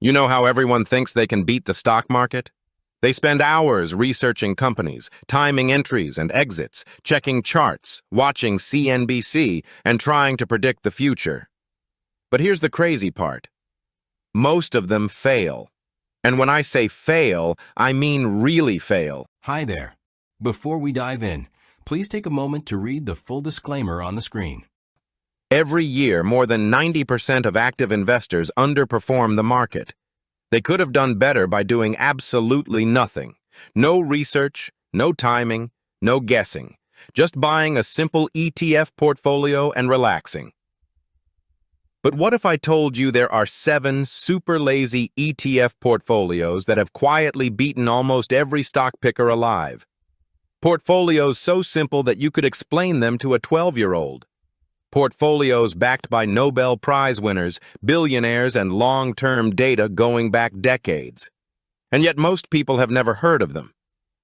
You know how everyone thinks they can beat the stock market? They spend hours researching companies, timing entries and exits, checking charts, watching CNBC, and trying to predict the future. But here's the crazy part. Most of them fail. And when I say fail, I mean really fail. Hi there. Before we dive in, please take a moment to read the full disclaimer on the screen. Every year, more than 90% of active investors underperform the market. They could have done better by doing absolutely nothing. No research, no timing, no guessing. Just buying a simple ETF portfolio and relaxing. But what if I told you there are 7 super lazy ETF portfolios that have quietly beaten almost every stock picker alive? Portfolios so simple that you could explain them to a 12-year-old. Portfolios backed by Nobel Prize winners, billionaires, and long-term data going back decades. And yet most people have never heard of them.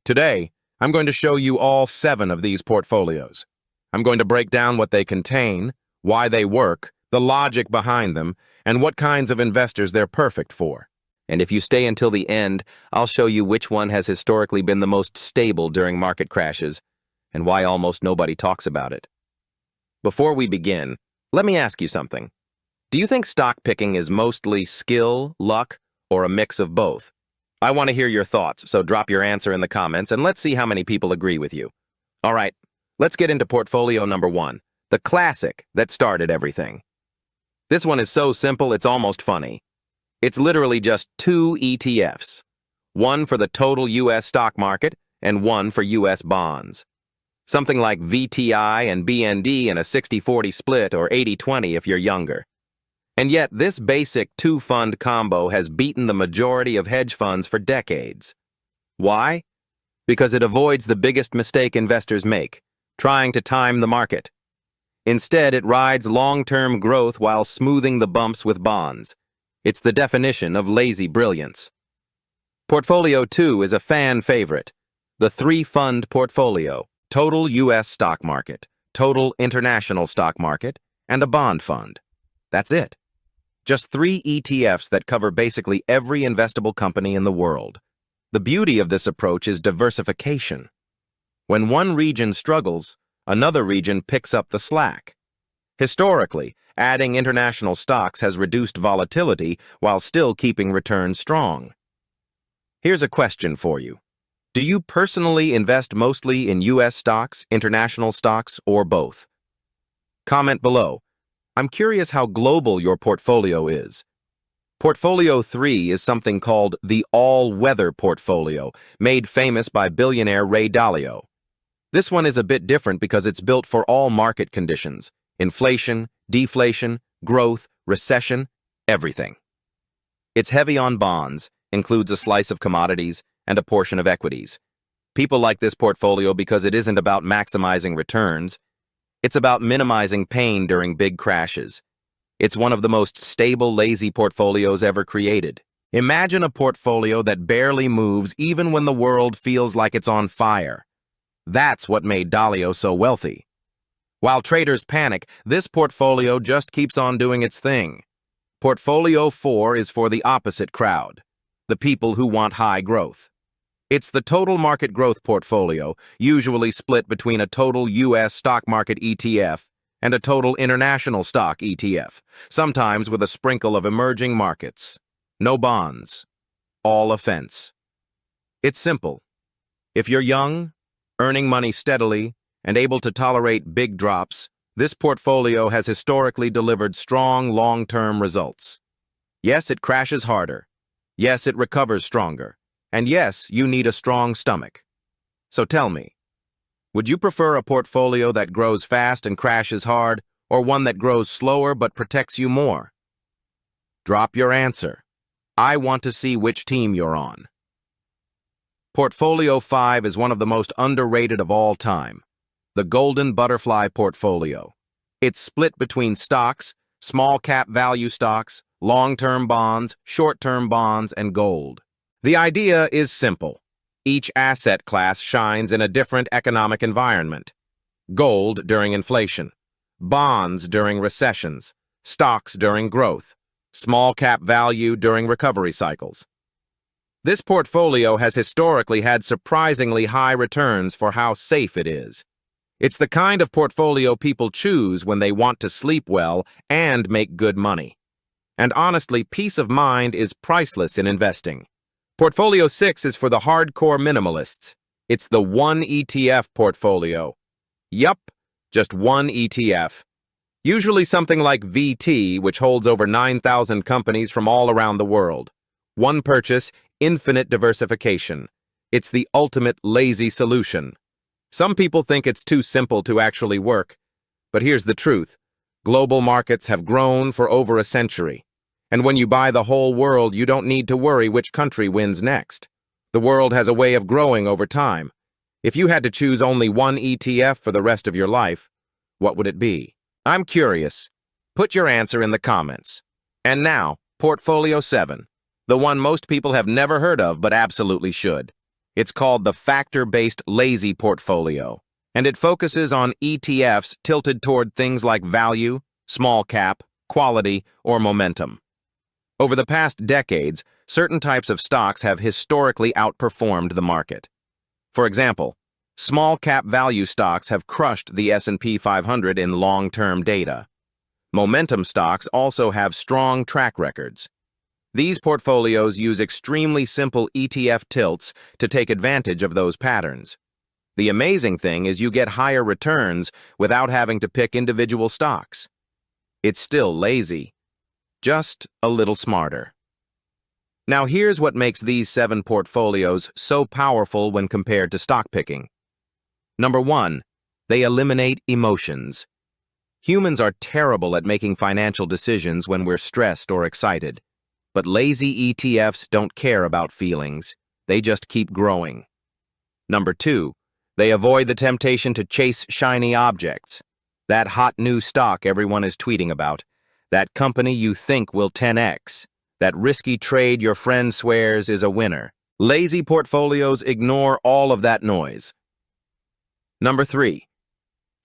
Today, I'm going to show you all 7 of these portfolios. I'm going to break down what they contain, why they work, the logic behind them, and what kinds of investors they're perfect for. And if you stay until the end, I'll show you which one has historically been the most stable during market crashes, and why almost nobody talks about it. Before we begin, let me ask you something. Do you think stock picking is mostly skill, luck, or a mix of both? I want to hear your thoughts, so drop your answer in the comments and let's see how many people agree with you. All right, let's get into portfolio number 1, the classic that started everything. This one is so simple it's almost funny. It's literally just 2 ETFs, one for the total U.S. stock market and one for U.S. bonds. Something like VTI and BND in a 60-40 split or 80-20 if you're younger. And yet this basic 2-fund combo has beaten the majority of hedge funds for decades. Why? Because it avoids the biggest mistake investors make, trying to time the market. Instead, it rides long-term growth while smoothing the bumps with bonds. It's the definition of lazy brilliance. Portfolio 2 is a fan favorite, the 3-fund portfolio. Total U.S. stock market, total international stock market, and a bond fund. That's it. Just 3 ETFs that cover basically every investable company in the world. The beauty of this approach is diversification. When one region struggles, another region picks up the slack. Historically, adding international stocks has reduced volatility while still keeping returns strong. Here's a question for you. Do you personally invest mostly in U.S. stocks, international stocks, or both? Comment below. I'm curious how global your portfolio is. Portfolio 3 is something called the all-weather portfolio, made famous by billionaire Ray Dalio. This one is a bit different because it's built for all market conditions: inflation, deflation, growth, recession, everything. It's heavy on bonds, includes a slice of commodities, and a portion of equities. People like this portfolio because it isn't about maximizing returns. It's about minimizing pain during big crashes. It's one of the most stable, lazy portfolios ever created. Imagine a portfolio that barely moves even when the world feels like it's on fire. That's what made Dalio so wealthy. While traders panic, this portfolio just keeps on doing its thing. Portfolio 4 is for the opposite crowd, the people who want high growth. It's the total market growth portfolio, usually split between a total U.S. stock market ETF and a total international stock ETF, sometimes with a sprinkle of emerging markets. No bonds. All offense. It's simple. If you're young, earning money steadily, and able to tolerate big drops, this portfolio has historically delivered strong long-term results. Yes, it crashes harder. Yes, it recovers stronger. And yes, you need a strong stomach. So tell me, would you prefer a portfolio that grows fast and crashes hard, or one that grows slower but protects you more? Drop your answer. I want to see which team you're on. Portfolio 5 is one of the most underrated of all time, the Golden Butterfly Portfolio. It's split between stocks, small cap value stocks, long-term bonds, short-term bonds, and gold. The idea is simple. Each asset class shines in a different economic environment. Gold during inflation, bonds during recessions, stocks during growth. small cap value during recovery cycles. This portfolio has historically had surprisingly high returns for how safe it is. It's the kind of portfolio people choose when they want to sleep well and make good money. And honestly, peace of mind is priceless in investing. Portfolio 6 is for the hardcore minimalists. It's the one ETF portfolio. Yup, just one ETF. Usually something like VT, which holds over 9,000 companies from all around the world. One purchase, infinite diversification. It's the ultimate lazy solution. Some people think it's too simple to actually work. But here's the truth. Global markets have grown for over a century. And when you buy the whole world, you don't need to worry which country wins next. The world has a way of growing over time. If you had to choose only one ETF for the rest of your life, what would it be? I'm curious. Put your answer in the comments. And now, Portfolio 7, the one most people have never heard of but absolutely should. It's called the factor-based lazy portfolio, and it focuses on ETFs tilted toward things like value, small cap, quality, or momentum. Over the past decades, certain types of stocks have historically outperformed the market. For example, small cap value stocks have crushed the S&P 500 in long-term data. Momentum stocks also have strong track records. These portfolios use extremely simple ETF tilts to take advantage of those patterns. The amazing thing is you get higher returns without having to pick individual stocks. It's still lazy, just a little smarter. Now here's what makes these 7 portfolios so powerful when compared to stock picking. Number 1, they eliminate emotions. Humans are terrible at making financial decisions when we're stressed or excited. But lazy ETFs don't care about feelings. They just keep growing. Number 2, they avoid the temptation to chase shiny objects. That hot new stock everyone is tweeting about. That company you think will 10x. That risky trade your friend swears is a winner. Lazy portfolios ignore all of that noise. Number 3,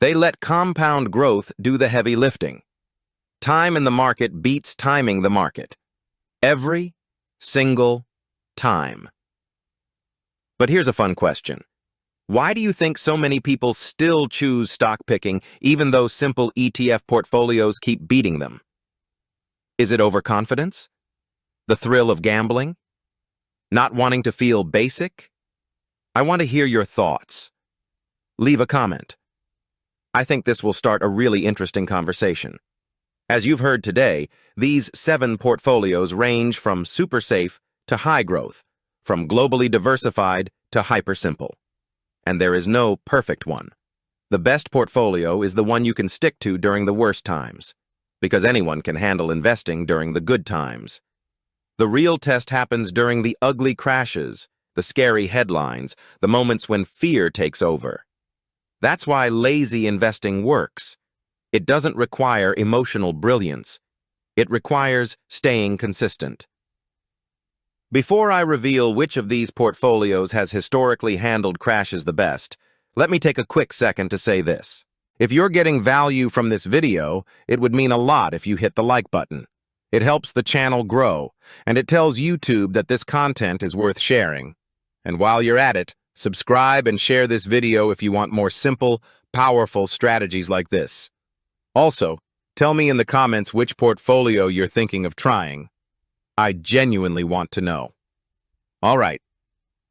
they let compound growth do the heavy lifting. Time in the market beats timing the market. Every single time. But here's a fun question. Why do you think so many people still choose stock picking even though simple ETF portfolios keep beating them? Is it overconfidence? The thrill of gambling? Not wanting to feel basic? I want to hear your thoughts. Leave a comment. I think this will start a really interesting conversation. As you've heard today, these 7 portfolios range from super safe to high growth, from globally diversified to hyper simple. And there is no perfect one. The best portfolio is the one you can stick to during the worst times, because anyone can handle investing during the good times. The real test happens during the ugly crashes, the scary headlines, the moments when fear takes over. That's why lazy investing works. It doesn't require emotional brilliance. It requires staying consistent. Before I reveal which of these portfolios has historically handled crashes the best, let me take a quick second to say this. If you're getting value from this video, it would mean a lot if you hit the like button. It helps the channel grow, and it tells YouTube that this content is worth sharing. And while you're at it, subscribe and share this video if you want more simple, powerful strategies like this. Also, tell me in the comments which portfolio you're thinking of trying. I genuinely want to know. All right.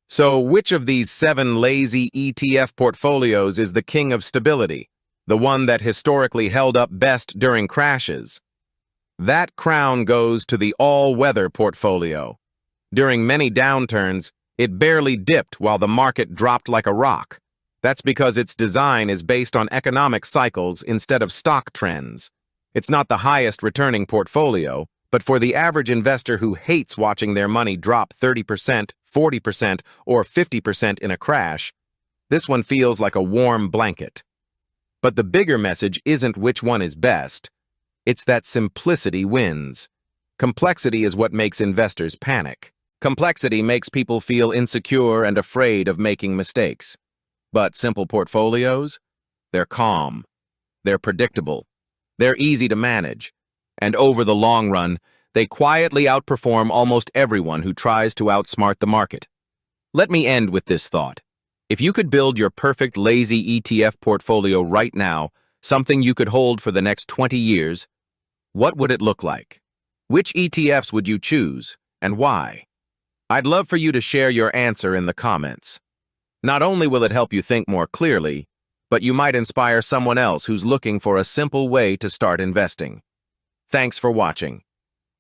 So, which of these 7 lazy ETF portfolios is the king of stability, the one that historically held up best during crashes? That crown goes to the all-weather portfolio. During many downturns, it barely dipped while the market dropped like a rock. That's because its design is based on economic cycles instead of stock trends. It's not the highest returning portfolio, but for the average investor who hates watching their money drop 30%, 40%, or 50% in a crash, this one feels like a warm blanket. But the bigger message isn't which one is best. It's that simplicity wins. Complexity is what makes investors panic. Complexity makes people feel insecure and afraid of making mistakes. But simple portfolios? They're calm. They're predictable. They're easy to manage. And over the long run, They quietly outperform almost everyone who tries to outsmart the market. Let me end with this thought. If you could build your perfect lazy ETF portfolio right now, something you could hold for the next 20 years, what would it look like? Which ETFs would you choose, and why? I'd love for you to share your answer in the comments. Not only will it help you think more clearly, but you might inspire someone else who's looking for a simple way to start investing. Thanks for watching.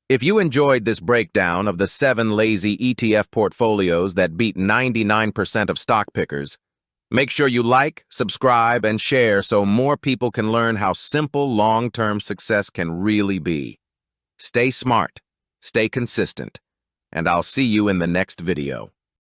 If you enjoyed this breakdown of the 7 lazy ETF portfolios that beat 99% of stock pickers, make sure you like, subscribe, and share so more people can learn how simple long-term success can really be. Stay smart, stay consistent, and I'll see you in the next video.